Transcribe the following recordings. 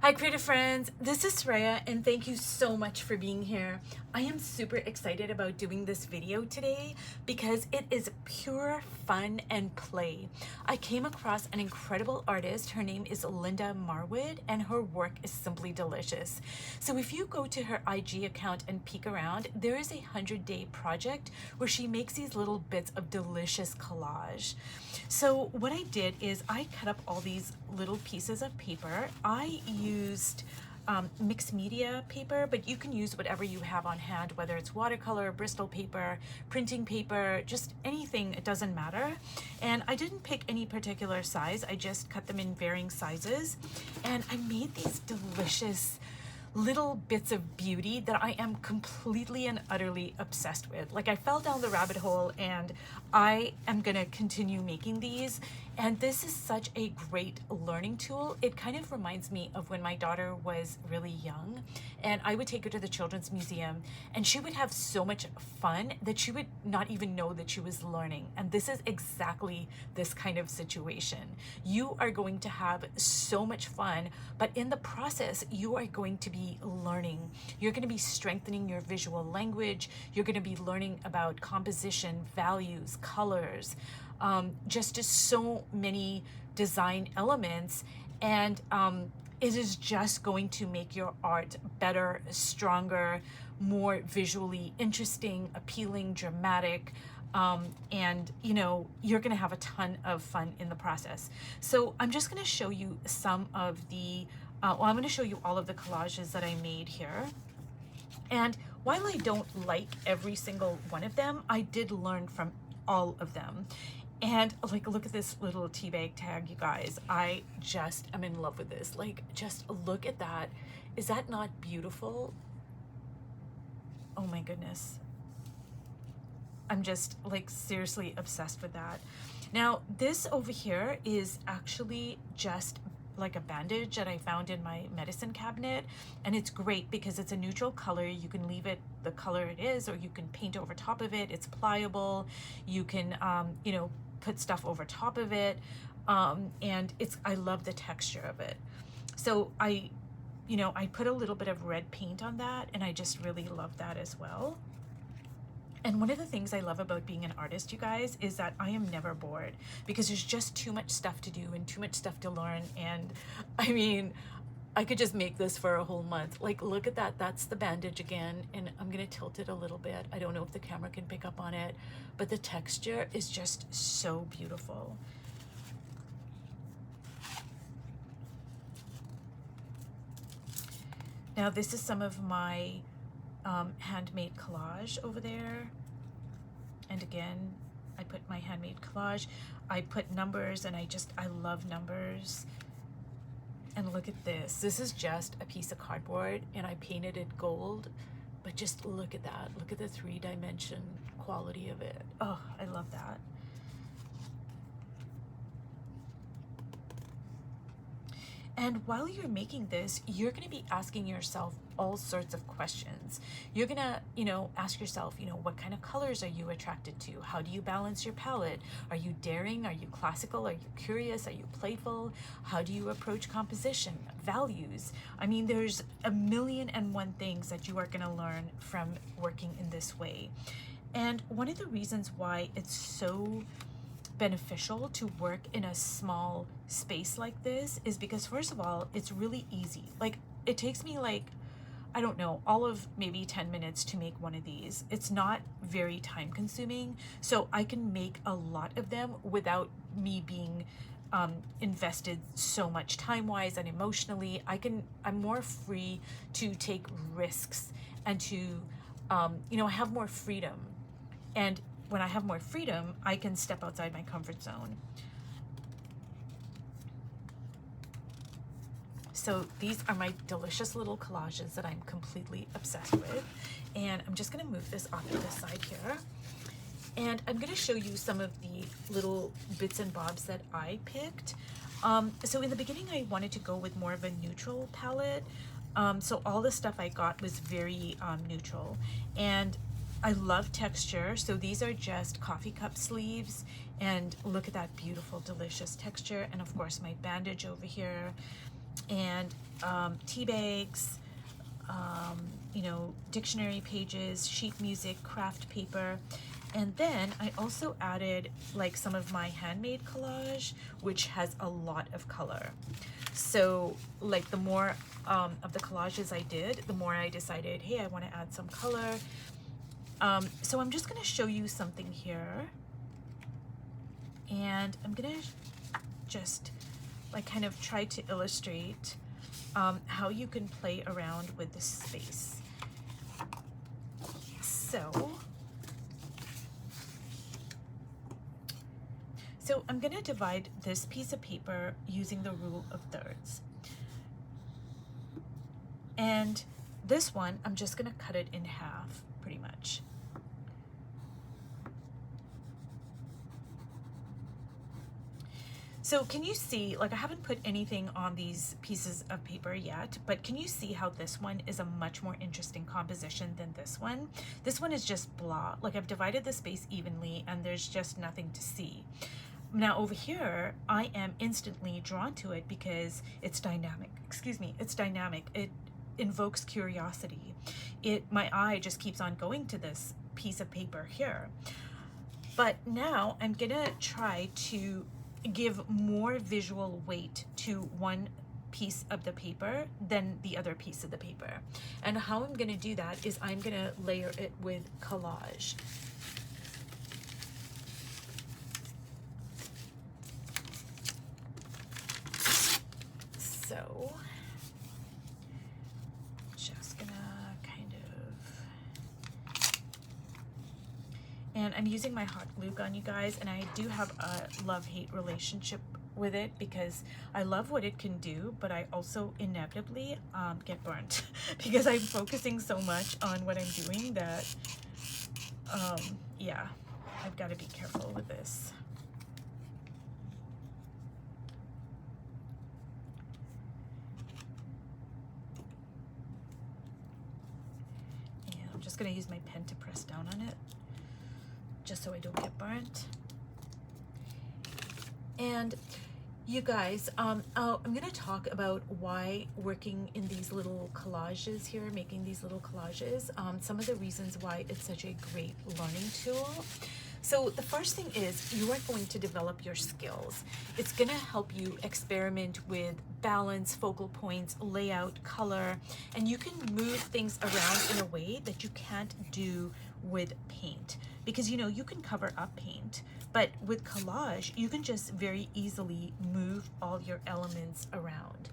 Hi creative friends, this is Rhea and thank you so much for being here. I am super excited about doing this video today because it is pure fun and play. I came across an incredible artist. Her name is Lynda Marwood and her work is simply delicious. So if you go to her IG account and peek around, there is a 100-day project where she makes these little bits of delicious collage. So what I did is I cut up all these little pieces of paper. I used mixed media paper, but you can use whatever you have on hand, whether it's watercolor, Bristol paper, printing paper, just anything, it doesn't matter. And I didn't pick any particular size, I just cut them in varying sizes. And I made these delicious little bits of beauty that I am completely and utterly obsessed with. Like, I fell down the rabbit hole and I am gonna continue making these. And this is such a great learning tool. It kind of reminds me of when my daughter was really young and I would take her to the Children's Museum and she would have so much fun that she would not even know that she was learning. And this is exactly this kind of situation. You are going to have so much fun, but in the process, you are going to be learning. You're going to be strengthening your visual language. You're going to be learning about composition, values, colors, just so many design elements. And it is just going to make your art better, stronger, more visually interesting, appealing, dramatic. And you know, you're gonna have a ton of fun in the process. So I'm just gonna show you some of the, I'm gonna show you all of the collages that I made here. And while I don't like every single one of them, I did learn from all of them. And like, look at this little tea bag tag, you guys. I just am in love with this. Like, just look at that. Is that not beautiful? Oh my goodness. I'm just like seriously obsessed with that. Now, this over here is actually just like a bandage that I found in my medicine cabinet, and it's great because it's a neutral color. You can leave it the color it is, or you can paint over top of it. It's pliable. You can you know, put stuff over top of it, and I love the texture of it. So I put a little bit of red paint on that, and I just really love that as well. And one of the things I love about being an artist, you guys, is that I am never bored because there's just too much stuff to do and too much stuff to learn. And I mean, I could just make this for a whole month. Like, look at that. That's the bandage again. And I'm going to tilt it a little bit. I don't know if the camera can pick up on it, but the texture is just so beautiful. Now, this is some of my handmade collage over there. And again, I put my handmade collage. I put numbers, and I love numbers. And look at this. This is just a piece of cardboard, and I painted it gold. But just look at that. Look at the 3-dimension quality of it. Oh, I love that. And while you're making this, you're going to be asking yourself all sorts of questions. You're going to, ask yourself, what kind of colors are you attracted to? How do you balance your palette? Are you daring? Are you classical? Are you curious? Are you playful? How do you approach composition? Values? I mean, there's 1,000,001 things that you are going to learn from working in this way. And one of the reasons why it's so beneficial to work in a small space like this is because, first of all, it's really easy. Like, it takes me like, I don't know, all of maybe 10 minutes to make one of these. It's not very time consuming, so I can make a lot of them without me being invested so much time-wise and emotionally. I'm more free to take risks and to I have more freedom. And when I have more freedom, I can step outside my comfort zone. So these are my delicious little collages that I'm completely obsessed with. And I'm just gonna move this off to the side here. And I'm gonna show you some of the little bits and bobs that I picked. So in the beginning, I wanted to go with more of a neutral palette. So all the stuff I got was very neutral. And I love texture, so these are just coffee cup sleeves, and look at that beautiful, delicious texture. And of course, my bandage over here. And tea bags, you know, dictionary pages, sheet music, craft paper. And then I also added like some of my handmade collage, which has a lot of color. So like the more of the collages I did, the more I decided, hey, I want to add some color. So I'm just going to show you something here. And I'm going to just like kind of try to illustrate how you can play around with this space. So I'm going to divide this piece of paper using the rule of thirds. And this one, I'm just going to cut it in half pretty much. So can you see, like I haven't put anything on these pieces of paper yet, but can you see how this one is a much more interesting composition than this one? This one is just blah, like I've divided the space evenly and there's just nothing to see. Now over here, I am instantly drawn to it because it's dynamic. Excuse me, it's dynamic. It invokes curiosity. My eye just keeps on going to this piece of paper here. But now I'm gonna try to give more visual weight to one piece of the paper than the other piece of the paper. And how I'm gonna do that is I'm gonna layer it with collage. So, just gonna kind of, and I'm using my hot glue gun, you guys, and I do have a love-hate relationship with it because I love what it can do, but I also inevitably get burnt because I'm focusing so much on what I'm doing that, yeah, I've got to be careful with this. Just going to use my pen to press down on it just so I don't get burnt. And you guys, I'm going to talk about why working in these little collages here, making these little collages, some of the reasons why it's such a great learning tool. So the first thing is you are going to develop your skills. It's going to help you experiment with balance, focal points, layout, color, and you can move things around in a way that you can't do with paint. Because, you know, you can cover up paint, but with collage, you can just very easily move all your elements around.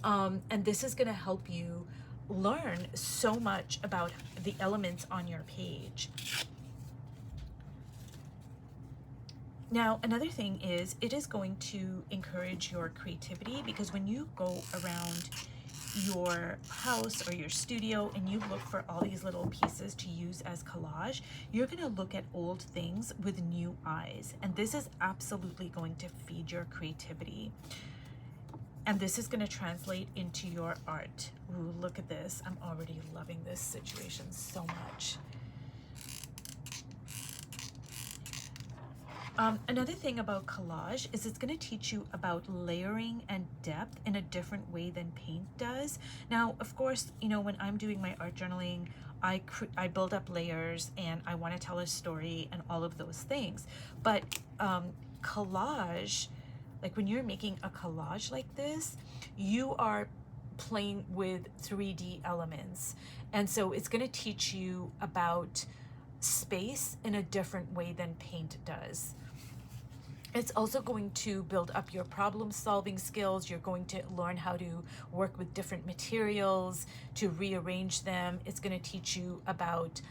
And this is going to help you learn so much about the elements on your page. Now, another thing is it is going to encourage your creativity, because when you go around your house or your studio and you look for all these little pieces to use as collage, you're going to look at old things with new eyes. And this is absolutely going to feed your creativity. And this is going to translate into your art. Ooh, look at this. I'm already loving this situation so much. Another thing about collage is it's going to teach you about layering and depth in a different way than paint does. Now, of course, you know, when I'm doing my art journaling, I build up layers and I want to tell a story and all of those things. But collage, like when you're making a collage like this, you are playing with 3D elements. And so it's going to teach you about space in a different way than paint does. It's also going to build up your problem solving skills. You're going to learn how to work with different materials, to rearrange them. It's going to teach you about,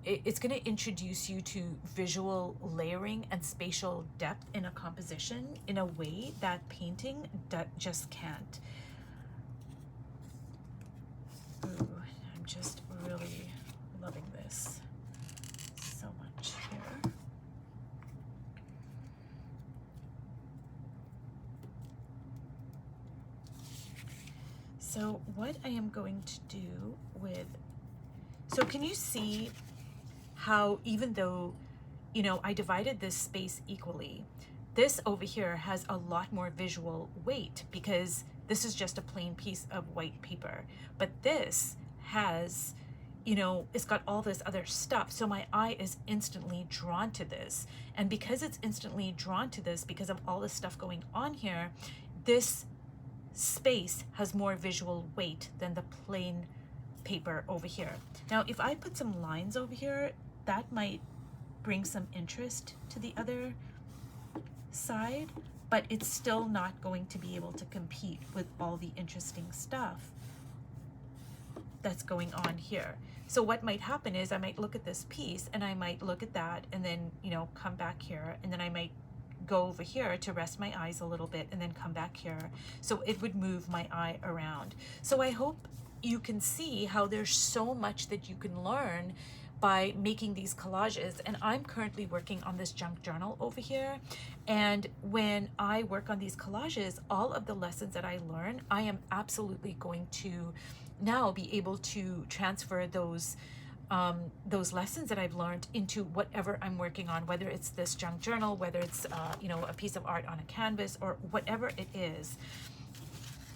it's going to introduce you to visual layering and spatial depth in a composition in a way that painting just can't. Ooh, I'm just really loving this so much here. So what I am going to do with, so can you see how even though, you know, I divided this space equally, this over here has a lot more visual weight because this is just a plain piece of white paper. But this has, you know, it's got all this other stuff. So my eye is instantly drawn to this. And because it's instantly drawn to this, because of all this stuff going on here, this space has more visual weight than the plain paper over here. Now, if I put some lines over here, that might bring some interest to the other side, but it's still not going to be able to compete with all the interesting stuff that's going on here. So what might happen is I might look at this piece and I might look at that and then, you know, come back here, and then I might go over here to rest my eyes a little bit and then come back here. So it would move my eye around. So I hope you can see how there's so much that you can learn by making these collages. And I'm currently working on this junk journal over here. And when I work on these collages, all of the lessons that I learn, I am absolutely going to now be able to transfer those lessons that I've learned into whatever I'm working on, whether it's this junk journal, whether it's you know, a piece of art on a canvas, or whatever it is.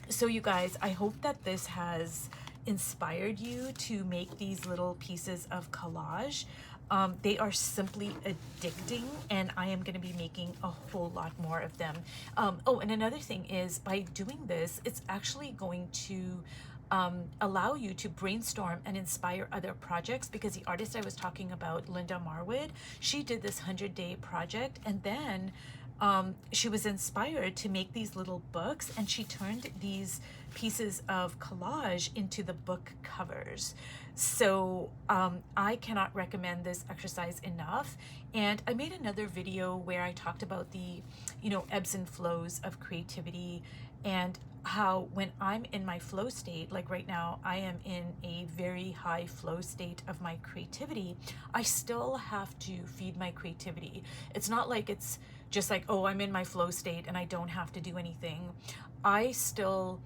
So you guys, I hope that this has inspired you to make these little pieces of collage. They are simply addicting, and I am going to be making a whole lot more of them. Oh, and another thing is, by doing this, it's actually going to allow you to brainstorm and inspire other projects, because the artist I was talking about, Lynda Marwood, she did this 100-day project, and then she was inspired to make these little books, and she turned these pieces of collage into the book covers. So I cannot recommend this exercise enough. And I made another video where I talked about the, you know, ebbs and flows of creativity, and how when I'm in my flow state, like right now, I am in a very high flow state of my creativity, I still have to feed my creativity. It's not like it's just like, oh, I'm in my flow state and I don't have to do anything. I still,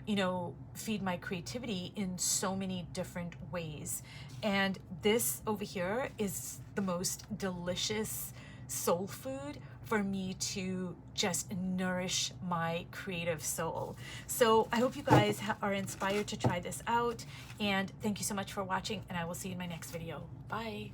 you know, feed my creativity in so many different ways. And this over here is the most delicious soul food for me to just nourish my creative soul. So I hope you guys are inspired to try this out, and thank you so much for watching, and I will see you in my next video. Bye.